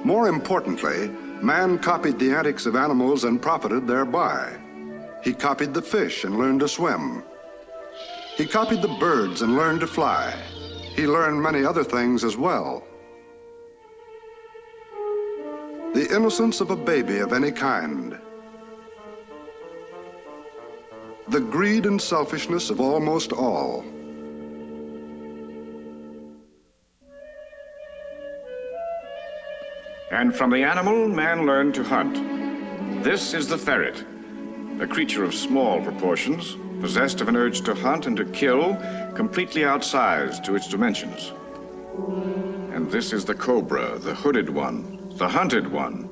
More importantly, man copied the antics of animals and profited thereby. He copied the fish and learned to swim. He copied the birds and learned to fly. He learned many other things as well. The innocence of a baby of any kind. The greed and selfishness of almost all. And from the animal, man learned to hunt. This is the ferret, a creature of small proportions, possessed of an urge to hunt and to kill, completely outsized to its dimensions. And this is the cobra, the hooded one, the hunted one.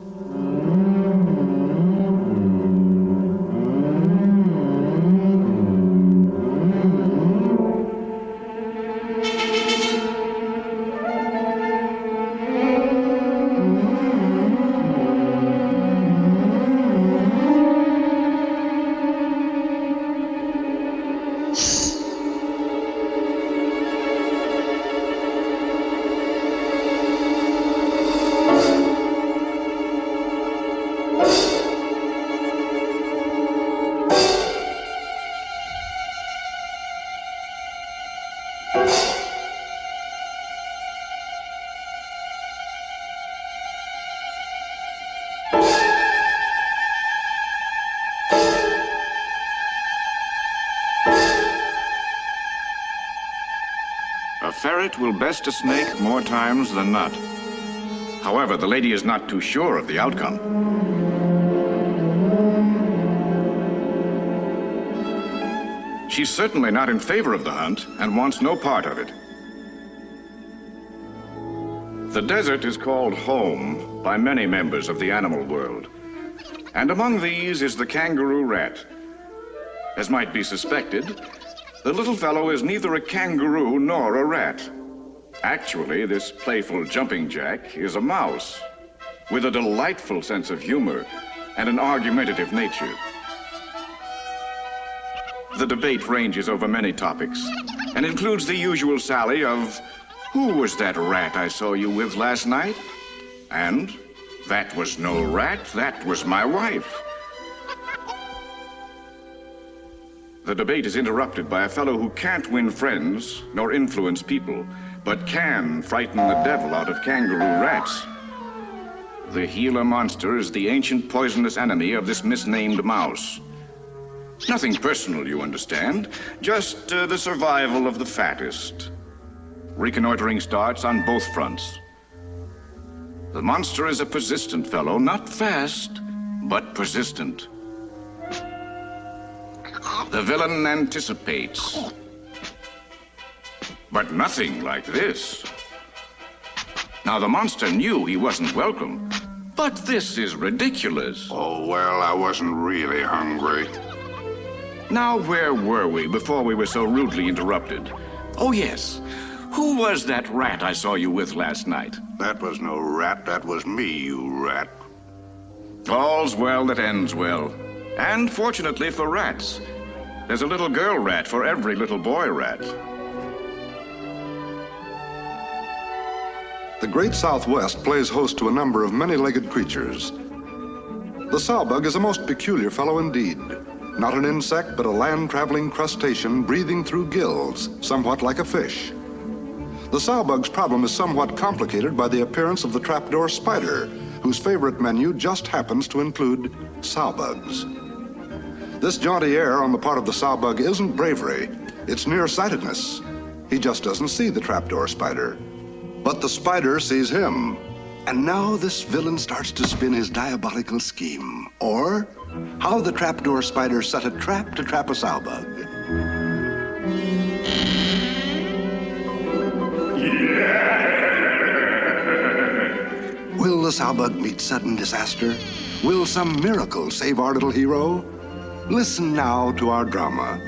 A ferret will best a snake more times than not. However, the lady is not too sure of the outcome. She's certainly not in favor of the hunt and wants no part of it. The desert is called home by many members of the animal world. And among these is the kangaroo rat. As might be suspected, the little fellow is neither a kangaroo nor a rat. Actually, this playful jumping jack is a mouse with a delightful sense of humor and an argumentative nature. The debate ranges over many topics and includes the usual sally of, "Who was that rat I saw you with last night?" And, "That was no rat, that was my wife." The debate is interrupted by a fellow who can't win friends nor influence people, but can frighten the devil out of kangaroo rats. The Gila monster is the ancient poisonous enemy of this misnamed mouse. Nothing personal, you understand, just the survival of the fattest. Reconnoitering starts on both fronts. The monster is a persistent fellow, not fast, but persistent. The villain anticipates. But nothing like this. Now, the monster knew he wasn't welcome. But this is ridiculous. Oh, well, I wasn't really hungry. Now, where were we before we were so rudely interrupted? Oh, yes. Who was that rat I saw you with last night? That was no rat. That was me, you rat. All's well that ends well. And fortunately for rats, there's a little girl rat for every little boy rat. The Great Southwest plays host to a number of many-legged creatures. The sowbug is a most peculiar fellow indeed. Not an insect, but a land-traveling crustacean breathing through gills, somewhat like a fish. The sowbug's problem is somewhat complicated by the appearance of the trapdoor spider, whose favorite menu just happens to include sowbugs. This jaunty air on the part of the sowbug isn't bravery, it's nearsightedness. He just doesn't see the trapdoor spider. But the spider sees him. And now this villain starts to spin his diabolical scheme. Or how the trapdoor spider set a trap to trap a sowbug. Will the sowbug meet sudden disaster? Will some miracle save our little hero? Listen now to our drama.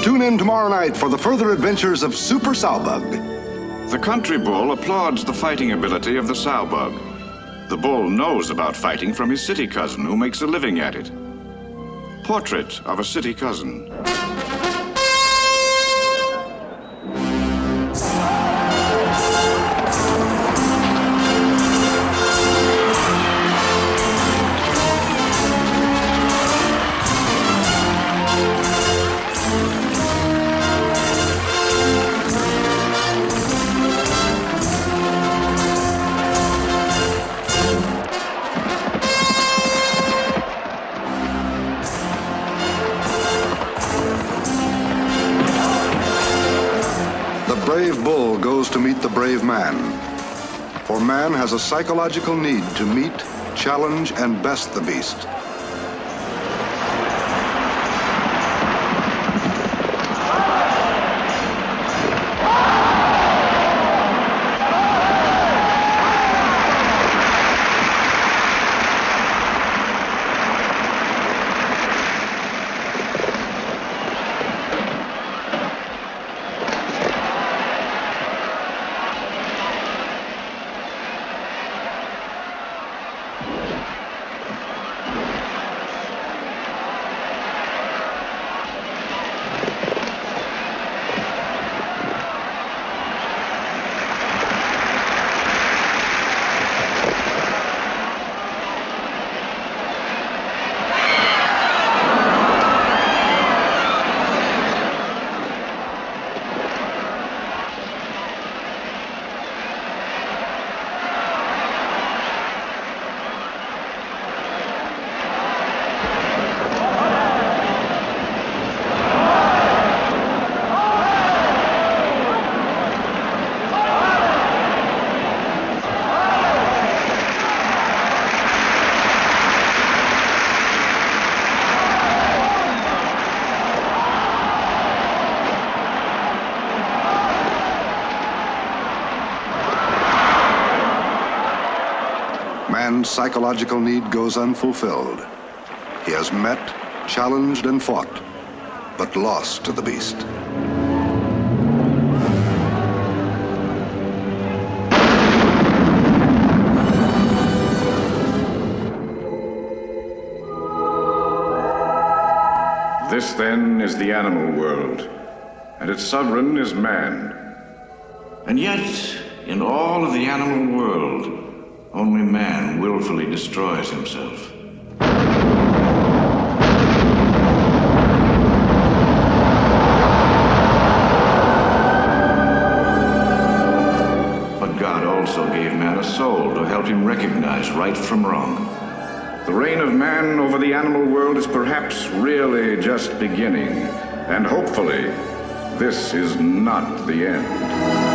Tune in tomorrow night for the further adventures of Super Sowbug. The country bull applauds the fighting ability of the sowbug. The bull knows about fighting from his city cousin who makes a living at it. Portrait of a city cousin. The brave bull goes to meet the brave man. For man has a psychological need to meet, challenge, and best the beast. Man's psychological need goes unfulfilled. He has met, challenged, and fought, but lost to the beast. This, then, is the animal world. and its sovereign is man. And yet, in all of the animal world, only man willfully destroys himself. But God also gave man a soul to help him recognize right from wrong. The reign of man over the animal world is perhaps really just beginning, and hopefully, this is not the end.